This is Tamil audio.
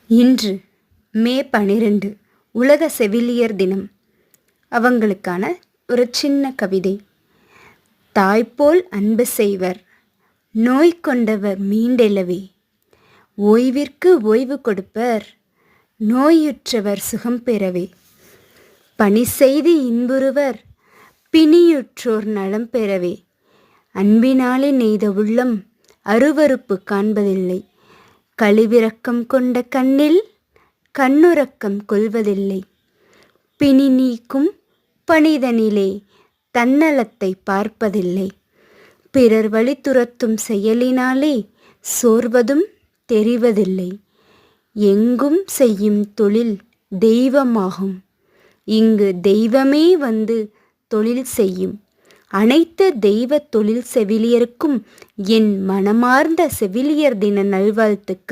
இன்று மே 12 உலக செவிலியர் தினம். அவங்களுக்கான ஒரு சின்ன கவிதை. தாய்போல் அன்பு செய்வர், நோய் கொண்டவர் மீண்டெழவே, ஓய்விற்கு ஓய்வு கொடுப்பர், நோயுற்றவர் சுகம் பெறவே, பணி செய்து இன்புறுவர், பிணியுற்றோர் நலம் பெறவே, அன்பினாலே நெய்த உள்ளம் அருவருப்பு காண்பதில்லை, கழிவிரக்கம் கொண்ட கண்ணில் கண்ணுறக்கம் கொள்வதில்லை, பிணி நீக்கும் பணிதனிலே தன்னலத்தை பார்ப்பதில்லை, பிறர் வழி துரத்தும் செயலினாலே சோர்வதும் தெரிவதில்லை, எங்கும் செய்யும் தொழில் தெய்வமாகும், இங்கு தெய்வமே வந்து தொழில் செய்யும். அனைத்து தெய்வ தொழில் செவிலியருக்கும் என் மனமார்ந்த செவிலியர் தின நல்வாழ்த்துக்கள்.